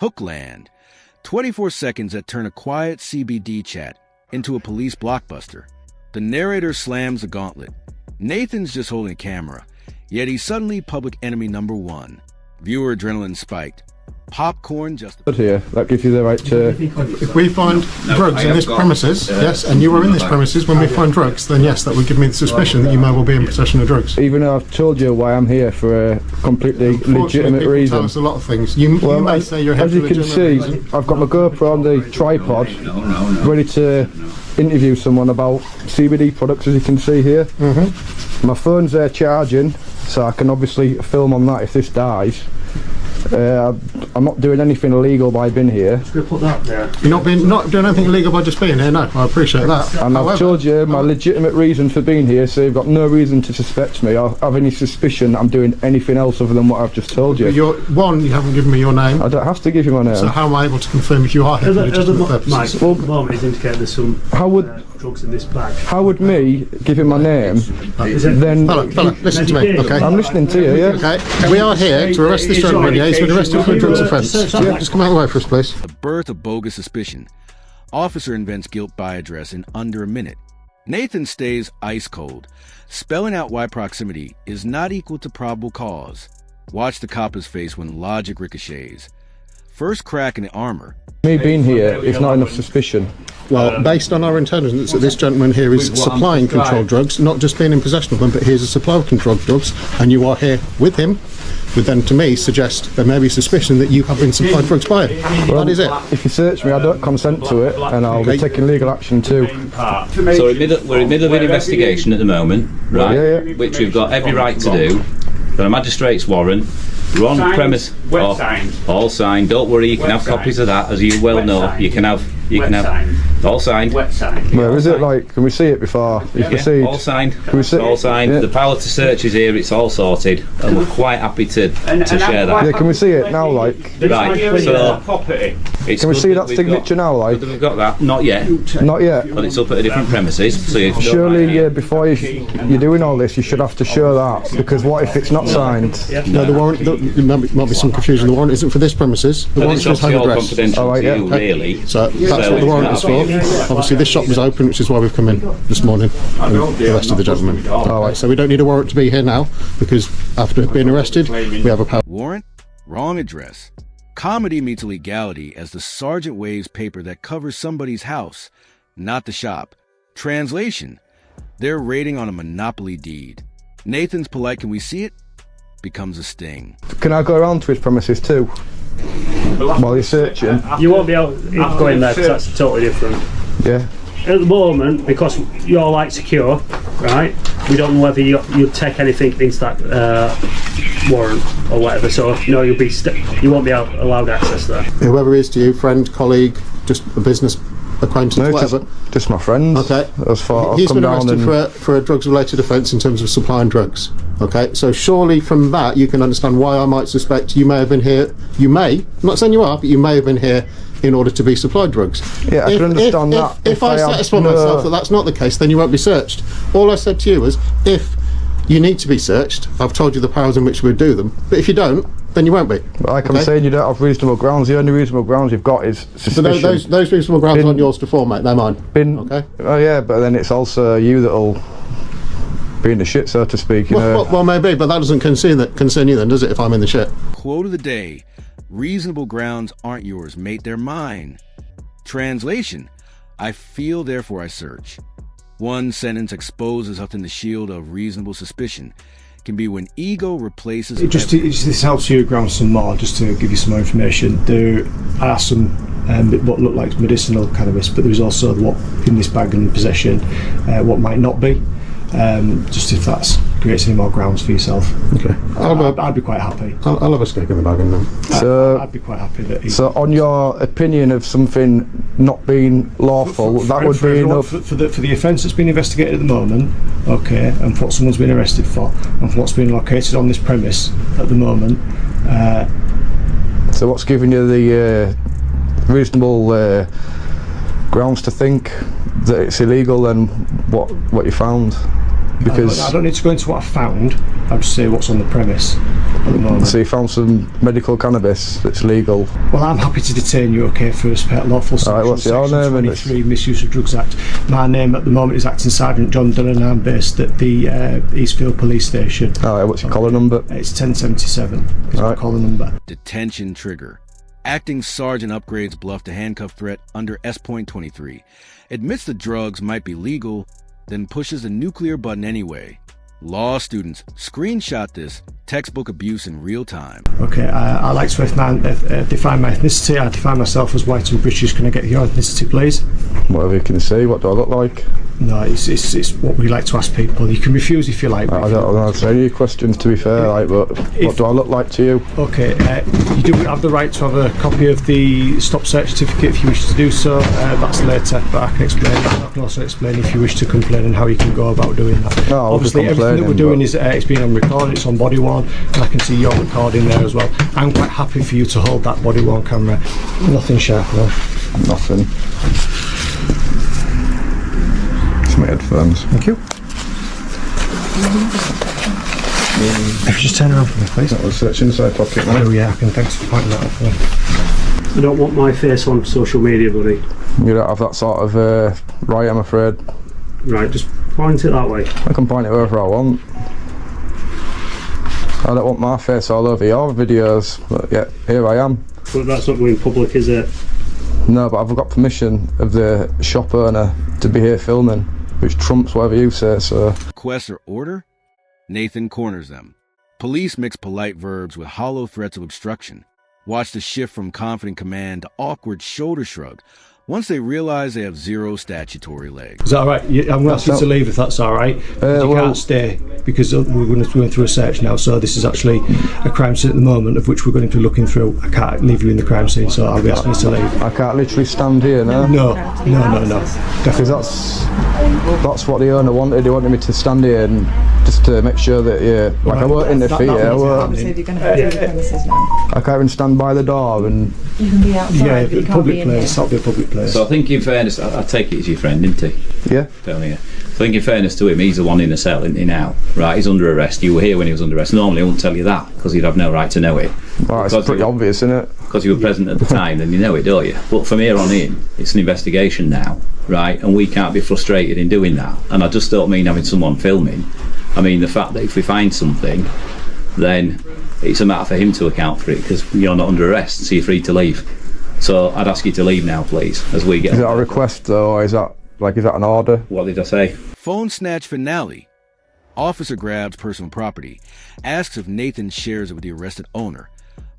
Hookland. 24 seconds that turn a quiet CBD chat into a police blockbuster. The narrator slams the gauntlet. Nathan's just holding a camera, yet he's suddenly public enemy number one. Viewer adrenaline spiked. Popcorn just here. That gives you the right to... If we find drugs in this premises, yes, and you were in this premises when we find drugs, then yes, that would give me the suspicion that you may well be in possession of drugs. Even though I've told you why I'm here for a completely legitimate reason. Tell us a lot of things. You may say you're here as you can see, I've got my GoPro on the tripod, ready to interview someone about CBD products, as you can see here. My phone's there charging, so I can obviously film on that if this dies. I'm not doing anything illegal by being here. Just gonna put that there. You're not doing anything illegal by just being here, no. I appreciate that. And I've told you my legitimate reason for being here, so you've got no reason to suspect me or have any suspicion that I'm doing anything else other than what I've just told you. You haven't given me your name. I don't have to give you my name. So how am I able to confirm if you are here for legitimate purposes? Well, at the moment, he's indicated there's some drugs in this bag. How would me giving my name then... Fella, listen to me, okay? I'm listening to you, yeah? Okay, we are here to arrest this gentleman, yeah? He's been arrested for a drugs offence. Yeah, just come out of the way for us, please. The birth of bogus suspicion. Officer invents guilt by address in under a minute. Nathan stays ice cold, spelling out why proximity is not equal to probable cause. Watch the copper's face when logic ricochets. First crack in the armor. Me being here is not enough suspicion. Well, based on our intelligence that this gentleman here is supplying controlled drugs, not just being in possession of them, but he's a supplier of controlled drugs, and you are here with him, would then to me suggest there may be suspicion that you have been supplied drugs by him. Well, that is it. If you search me, I don't consent to it, and I'll be taking legal action too. So we're in the middle of an investigation at the moment, right? Yeah. Which we've got every right to do. Got a magistrate's warrant. We're on premise. All signed. Don't worry, you can have copies of that, as you well know. You can have all signed. Where is it? Like, can we see it before you proceed? All signed. Can we see? All signed. Yeah. The power to search is here. It's all sorted, and we're quite happy to share that. Yeah, can we see it now? Like, right. So can we see that signature now? Like, we've got that. Not yet. Not yet. But it's up at a different premises. So surely, before you're doing all this, you should have to show that, because what if it's not signed? No, the warrant. There might be some confusion. The warrant isn't for this premises. The warrant is home address. Confidential to you, really. So that's what the warrant is for. Obviously, this shop was open, which is why we've come in this morning and the rest of the gentlemen. Alright, so we don't need a warrant to be here now, because after being arrested, we have a power. Warrant? Wrong address. Comedy meets illegality as the sergeant waves paper that covers somebody's house, not the shop. Translation: they're raiding on a monopoly deed. Nathan's polite "can we see it?" becomes a sting. Can I go around to his premises too? While you're searching? You won't be able to go in there, because that's totally different. Yeah. At the moment, because you're like secure, right, we don't know whether you'll take anything into that warrant or whatever, so no, you won't be allowed access there. Whoever is to you, friend, colleague, just a business acquaintance, no, whatever. Just my friends. Okay. As far He's been arrested for a drugs-related offence in terms of supplying drugs. Okay, so surely from that you can understand why I might suspect you may have been here. I'm not saying you are, but you may have been here in order to be supplied drugs. Yeah, I can understand that. If I satisfy myself that that's not the case, then you won't be searched. All I said to you was, if you need to be searched, I've told you the powers in which we do them. But if you don't, then you won't be. But like I'm saying, you don't have reasonable grounds. The only reasonable grounds you've got is suspicion. So those reasonable grounds aren't yours to form, mate. They're mine. Okay. Oh yeah, but then it's also you that'll be in the shit, so to speak. Well, maybe, but that doesn't concern you then, does it? If I'm in the shit. Quote of the day: reasonable grounds aren't yours, mate. They're mine. Translation: I feel, therefore I search. One sentence exposes often the shield of reasonable suspicion. Can be when ego replaces. This helps you ground some more. Just to give you some more information, there are some what look like medicinal cannabis, but there's also what in this bag and possession, what might not be. Just if that creates any more grounds for yourself. Okay. I'd be quite happy. I'll have a skeg in the bag and then. So I'd be quite happy that. So on your opinion of something not being lawful, that would be enough for the offence that's been investigated at the moment. Okay, and for what someone's been arrested for, and for what's been located on this premise at the moment. So what's giving you the reasonable grounds to think that it's illegal, and what you found? Because I don't need to go into what I found. I'll just say what's on the premise at the moment. so you found some medical cannabis that's legal. Well, I'm happy to detain you, okay, for a lawful Alright, what's your Section name in this? 23 Misuse of Drugs Act. My name at the moment is Acting Sergeant John Dunn, and I'm based at the Eastfield Police Station. Alright, what's your collar number? It's 1077 is my collar number. Detention trigger. Acting Sergeant upgrades bluff to handcuff threat under S.23. Admits the drugs might be legal, then pushes the nuclear button anyway. Law students, screenshot this. Textbook abuse in real time. Okay, I like to define my ethnicity. I define myself as white and British. Can I get your ethnicity, please? Whatever you can see. What do I look like? No, it's what we like to ask people. You can refuse if you like. I don't answer any questions, to be fair, like, but what do I look like to you? Okay, you do have the right to have a copy of the stop search certificate if you wish to do so. That's later, but I can explain that. I can also explain if you wish to complain and how you can go about doing that. No, obviously, everything that we're doing is it's being on record, it's on body worn, and I can see your recording there as well. I'm quite happy for you to hold that body worn camera. Nothing sharp, no. Nothing. My headphones. Thank you. Just turn around for me, please. That was search inside pocket, mate. Oh yeah, I can. Thanks for pointing that out for me. I don't want my face on social media, buddy. You don't have that sort of right, I'm afraid. Right, just point it that way. I can point it wherever I want. I don't want my face all over your videos, but yeah, here I am. But that's not going public, is it? No, but I've got permission of the shop owner to be here filming, which trumps whatever you say, so... Request or order? Nathan corners them. Police mix polite verbs with hollow threats of obstruction. Watch the shift from confident command to awkward shoulder shrug once they realize they have zero statutory legs. Is that alright? I'm going to ask you to leave if that's alright. You can't stay because we're going through a search now, so this is actually a crime scene at the moment of which we're going to be looking through. I can't leave you in the crime scene, so I'll be asking you to leave. I can't literally stand here now? No. Because that's what the owner wanted. He wanted me to stand here and just to make sure that, yeah, like I won't interfere. Obviously, you're going to have to leave the premises now. I can't even stand by the door and... You can be outside, Yeah, but you can't public be in place, here. that'll be a public place. So I think in fairness, I take it as your friend, isn't he? Yeah. Telling you. I think in fairness to him, he's the one in the cell, isn't he now? Right, he's under arrest. You were here when he was under arrest. Normally I wouldn't tell you that, because he'd have no right to know it. Well, it's pretty obvious, isn't it? Because you were present at the time, then you know it, don't you? But from here on in, it's an investigation now, right? And we can't be frustrated in doing that. And I just don't mean having someone filming. I mean the fact that if we find something, then it's a matter for him to account for it, because you're not under arrest, so you're free to leave. So I'd ask you to leave now, please, as we get... Is that a request, though, or is that an order? What did I say? Phone snatch finale. Officer grabs personal property, asks if Nathan shares it with the arrested owner.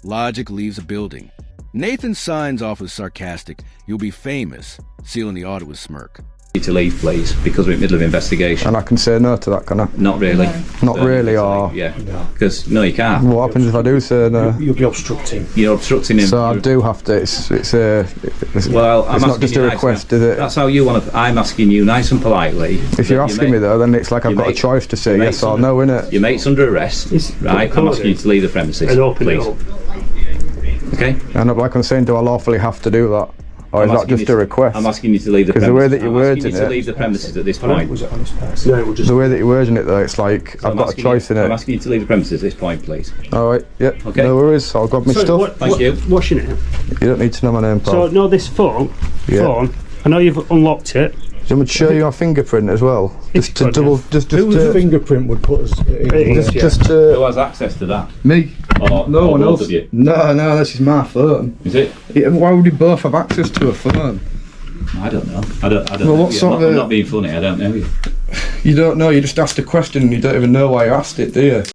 Logic leaves the building. Nathan signs off with sarcastic, "You'll be famous," sealing the audit with smirk. To leave, please, because we're in the middle of investigation. And I can say no to that, can I? Not really. Not really, or... Yeah, because no, you can't. What happens if I do say no? You'll be obstructing. You're obstructing him. So I do have to, it's Well, I'm not just a request, is it? That's how you want to... I'm asking you nice and politely. If you're asking me though, then it's like I've got a choice to say yes or no, innit? Your mate's under arrest, right? I'm asking you to leave the premises, And open it please. up. Okay? And like I'm saying, do I lawfully have to do that? Or is that just a request? I'm asking you to leave the Because premises. the way that you're wording I'm asking you to it... leave the premises at this point. Was it on this person? No, it will just... The way that you're wording it though, it's like I've got a choice in I'm it. asking you to leave the premises at this point, please. Alright, yeah, Okay. no worries, I'll grab my stuff. Thank you. What's your name? You don't need to know my name, So, pal. no, this phone, I know you've unlocked it. Do you want me to show you my fingerprint as well? If Just to you could, double, yeah. just Whose to... fingerprint would put us in? Just Who to... has access to that? Me. Or, No or one both else. of you? No, this is my phone. Is it? Yeah, why would we both have access to a phone? I don't know. I don't Well, know. what sort of I'm a- not being funny, I don't know you. You don't know, you just asked a question and you don't even know why you asked it, do you?